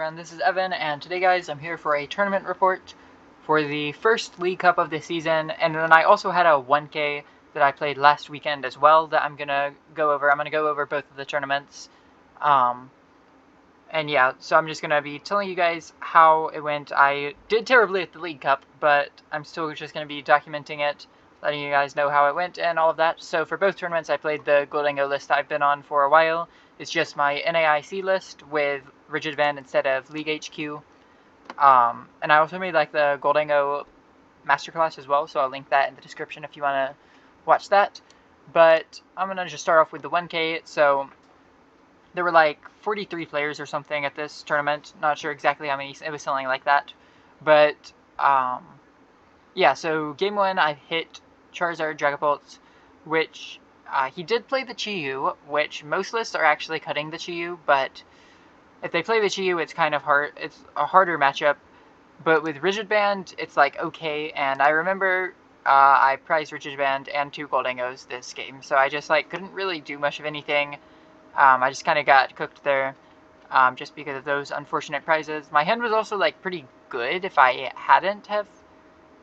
everyone, this is Evan, and today guys, I'm here for a tournament report for the first League Cup of the season, and then I also had a 1K that I played last weekend as well that I'm going to go over. I'm going to go over both of the tournaments, and yeah, so I'm just going to be telling you guys how it went. I did terribly at the League Cup, but I'm still just going to be documenting it, letting you guys know how it went and all of that. So for both tournaments, I played the Goldango list I've been on for a while. It's just my NAIC list with Rigid Band instead of League HQ. And I also made like the Goldango masterclass as well, so I'll link that in the description if you want to watch that. But I'm going to just start off with the 1K. So there were like 43 players or something at this tournament. Not sure exactly how many. It was something like that. But yeah, so game 1 I hit Charizard Dragapult, which he did play the Chi-Yu, which most lists are actually cutting the Chi-Yu, but if they play the Chi-Yu, it's kind of hard. It's a harder matchup. But with Rigid Band, it's like okay. And I remember I prized Rigid Band and 2 Goldangos this game, so I just like couldn't really do much of anything. I just kind of got cooked there, just because of those unfortunate prizes. My hand was also like pretty good if I hadn't have.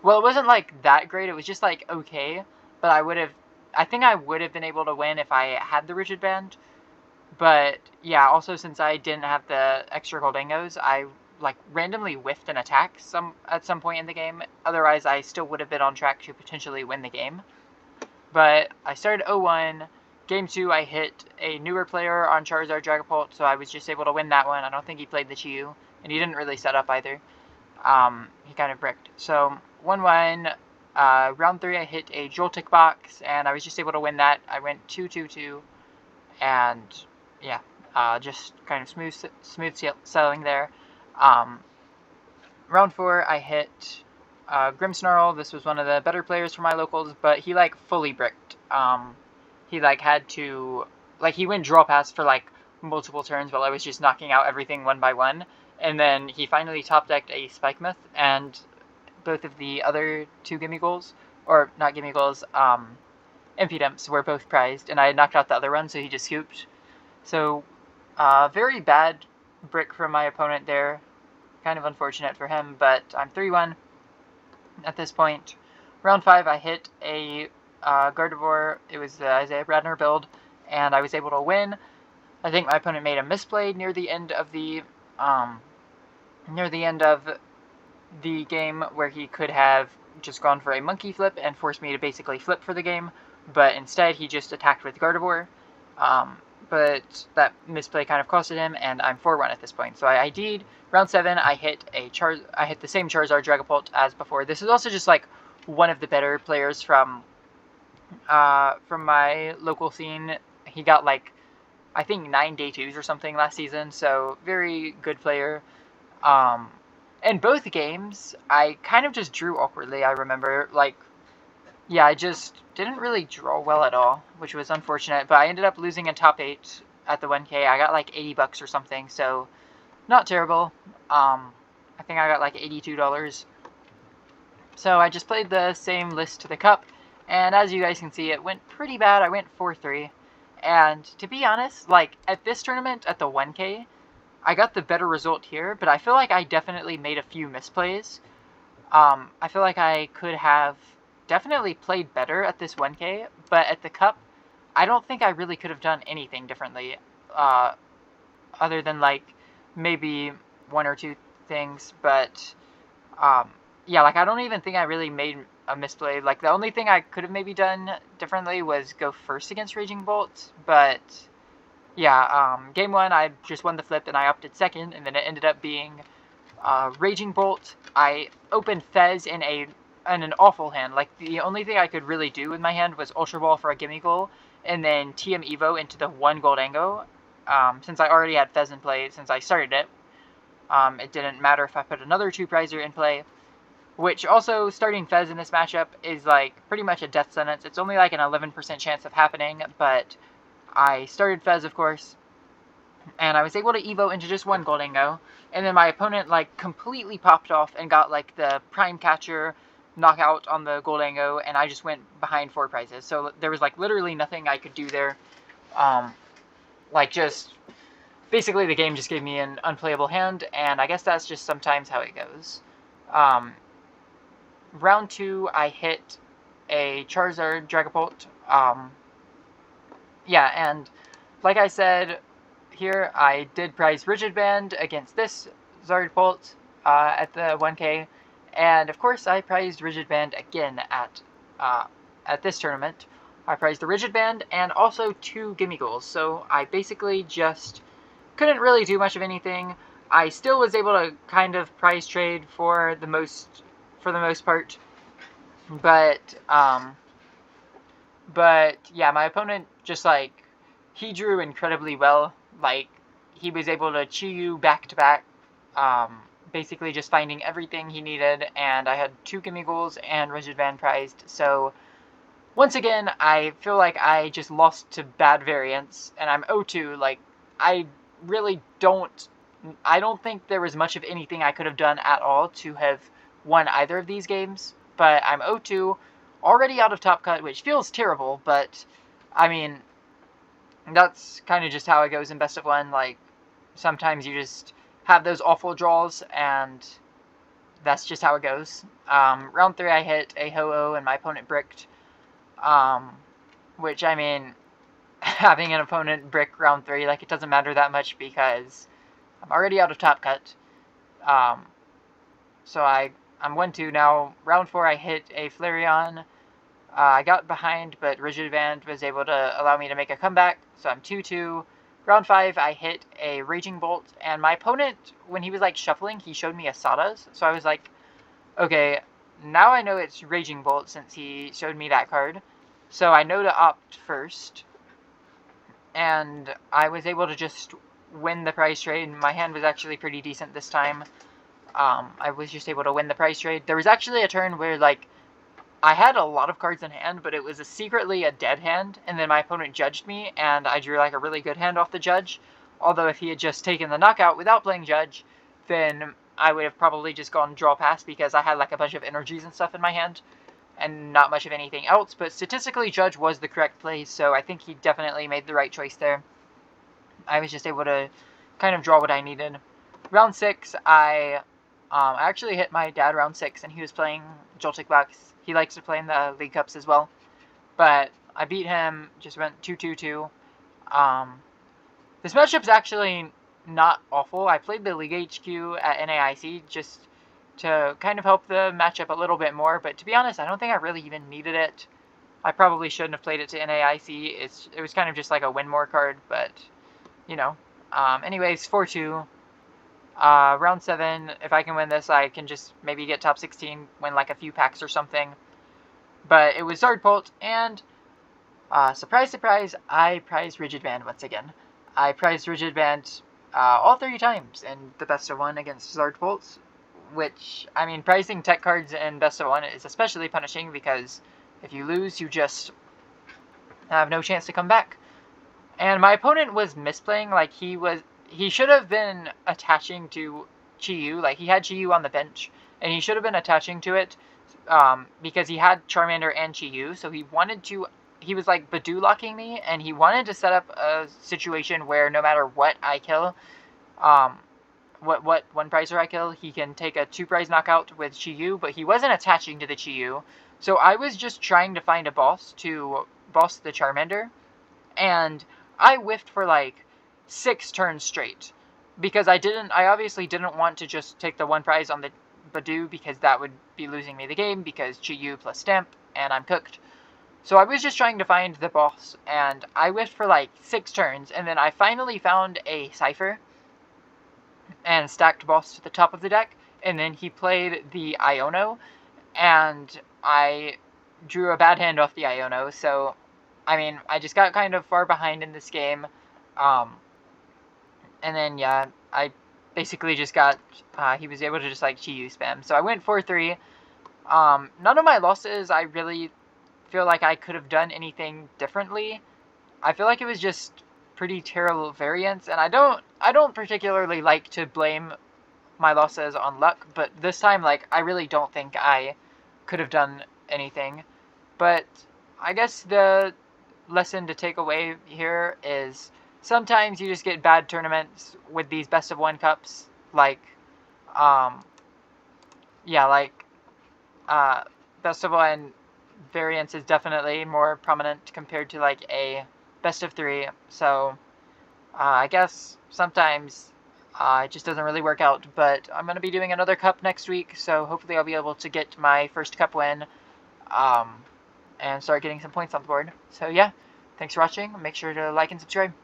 Well, it wasn't like that great. It was just like okay, but I think I would have been able to win if I had the Rigid Band. But yeah, also since I didn't have the extra Goldangos, I like randomly whiffed an attack at some point in the game. Otherwise, I still would have been on track to potentially win the game. But I started 0-1. Game 2, I hit a newer player on Charizard Dragapult, so I was just able to win that one. I don't think he played the Chi-Yu, and he didn't really set up either. He kind of bricked. So 1-1. Round 3, I hit a Joltik box, and I was just able to win that. I went 2-2-2, and yeah, just kind of smooth sailing there. Round 4, I hit Grimmsnarl. This was one of the better players for my locals, but he like fully bricked. He like had to he went draw pass for like multiple turns while I was just knocking out everything one by one, and then he finally top decked a Spikemouth, and both of the other 2 gimme goals, or not gimme goals, Impudimps were both prized, and I had knocked out the other one, so he just scooped. So very bad brick from my opponent there. Kind of unfortunate for him, but I'm 3-1 at this point. Round 5, I hit a Gardevoir. It was the Isaiah Bradner build, and I was able to win. I think my opponent made a misplay near the end of the game where he could have just gone for a monkey flip and forced me to basically flip for the game, but instead he just attacked with Gardevoir. But that misplay kind of costed him, and I'm 4-1 at this point. So I ID'd. Round 7, I hit the same Charizard Dragapult as before. This is also just like one of the better players from my local scene. He got like I think 9 day 2s or something last season, so very good player. In both games, I kind of just drew awkwardly. I remember yeah, I just didn't really draw well at all, which was unfortunate, but I ended up losing in top 8 at the 1K. I got like $80 or something, so not terrible. I think I got like $82. So I just played the same list to the cup, and as you guys can see, it went pretty bad. I went 4-3, and to be honest, like at this tournament at the 1K, I got the better result here, but I feel like I definitely made a few misplays. I feel like I could have definitely played better at this 1K, but at the cup, I don't think I really could have done anything differently, other than like maybe 1 or 2 things. But yeah, like I don't even think I really made a misplay. Like the only thing I could have maybe done differently was go first against Raging Bolt, but yeah, game 1 I just won the flip and I opted second, and then it ended up being Raging Bolt. I opened Fez in an awful hand. Like the only thing I could really do with my hand was Ultra Ball for a gimme goal, and then TM Evo into the 1 Goldango. Since I already had Fez in play since I started it, it didn't matter if I put another 2 prizer in play. Which also, starting Fez in this matchup is like pretty much a death sentence. It's only like an 11% chance of happening, but I started Fez, of course, and I was able to Evo into just 1 Goldango, and then my opponent like completely popped off and got like the Prime Catcher knockout on the Goldango, and I just went behind 4 prizes. So there was like literally nothing I could do there. Like just basically the game just gave me an unplayable hand, and I guess that's just sometimes how it goes. Um, round 2, I hit a Charizard Dragapult. Yeah, and like I said, here I did prize Rigid Band against this Zardbolt at the 1K, and of course I prized Rigid Band again at this tournament. I prized the Rigid Band and also 2 Gimme Goals, so I basically just couldn't really do much of anything. I still was able to kind of prize trade for the most part, but yeah, my opponent just like he drew incredibly well. Like he was able to Chi-Yu back to back, basically just finding everything he needed, and I had 2 Gimme Goals and Rigid Band prized. So once again, I feel like I just lost to bad variants, and I'm 0-2. Like I really don't. I don't think there was much of anything I could have done at all to have won either of these games. But I'm 0-2, already out of Top Cut, which feels terrible. But I mean, that's kind of just how it goes in Best of One. Like sometimes you just have those awful draws, and that's just how it goes. Round 3, I hit a Ho-Oh, and my opponent bricked. Which I mean, having an opponent brick round 3, like it doesn't matter that much because I'm already out of Top Cut. So I'm 1-2 now. Round 4, I hit a Flareon. I got behind, but Rigid Band was able to allow me to make a comeback, so I'm 2-2. Round 5, I hit a Raging Bolt, and my opponent, when he was like shuffling, he showed me a Sawdust. So I was like, okay, now I know it's Raging Bolt since he showed me that card. So I know to opt first, and I was able to just win the prize trade. My hand was actually pretty decent this time. I was just able to win the prize trade. There was actually a turn where like I had a lot of cards in hand, but it was secretly a dead hand, and then my opponent judged me, and I drew like a really good hand off the judge. Although if he had just taken the knockout without playing judge, then I would have probably just gone draw pass because I had like a bunch of energies and stuff in my hand, and not much of anything else. But statistically, judge was the correct play, so I think he definitely made the right choice there. I was just able to kind of draw what I needed. Round 6, I actually hit my dad round 6, and he was playing Joltik Bucks. He likes to play in the League Cups as well. But I beat him, just went 2-2-2. This matchup's actually not awful. I played the League HQ at NAIC just to kind of help the matchup a little bit more, but to be honest, I don't think I really even needed it. I probably shouldn't have played it to NAIC. It was kind of just like a win more card, but, you know. Anyways, 4-2. Round 7, if I can win this, I can just maybe get top 16, win like a few packs or something. But it was Zardbolt, and surprise, surprise, I prized Rigid Band once again. I prized Rigid Band all 3 times in the Best of 1 against Zardbolt, which, I mean, prizing tech cards in Best of 1 is especially punishing because if you lose, you just have no chance to come back. And my opponent was misplaying, like he should have been attaching to Chi-Yu, like he had Chi-Yu on the bench, and he should have been attaching to it, because he had Charmander and Chi-Yu, so he was like Badoo locking me, and he wanted to set up a situation where no matter what I kill, what one prizer I kill, he can take a 2 prize knockout with Chi-Yu, but he wasn't attaching to the Chi-Yu, so I was just trying to find a boss to boss the Charmander, and I whiffed for like 6 turns straight because I obviously didn't want to just take the 1 prize on the Badoo because that would be losing me the game because Chi-Yu plus Stamp and I'm cooked. So I was just trying to find the boss, and I whiffed for like 6 turns, and then I finally found a Cypher and stacked boss to the top of the deck, and then he played the Iono, and I drew a bad hand off the Iono, so I mean, I just got kind of far behind in this game, and then, yeah, I basically just got, he was able to just, like, Chi-Yu spam. So I went 4-3. None of my losses, I really feel like I could have done anything differently. I feel like it was just pretty terrible variance, and I don't particularly like to blame my losses on luck, but this time, like, I really don't think I could have done anything. But I guess the lesson to take away here is sometimes you just get bad tournaments with these best of 1 cups, like, yeah, like, best of 1 variance is definitely more prominent compared to, like, a best of 3, so, I guess sometimes it just doesn't really work out, but I'm going to be doing another cup next week, so hopefully I'll be able to get my first cup win, and start getting some points on the board. So yeah, thanks for watching, make sure to like and subscribe.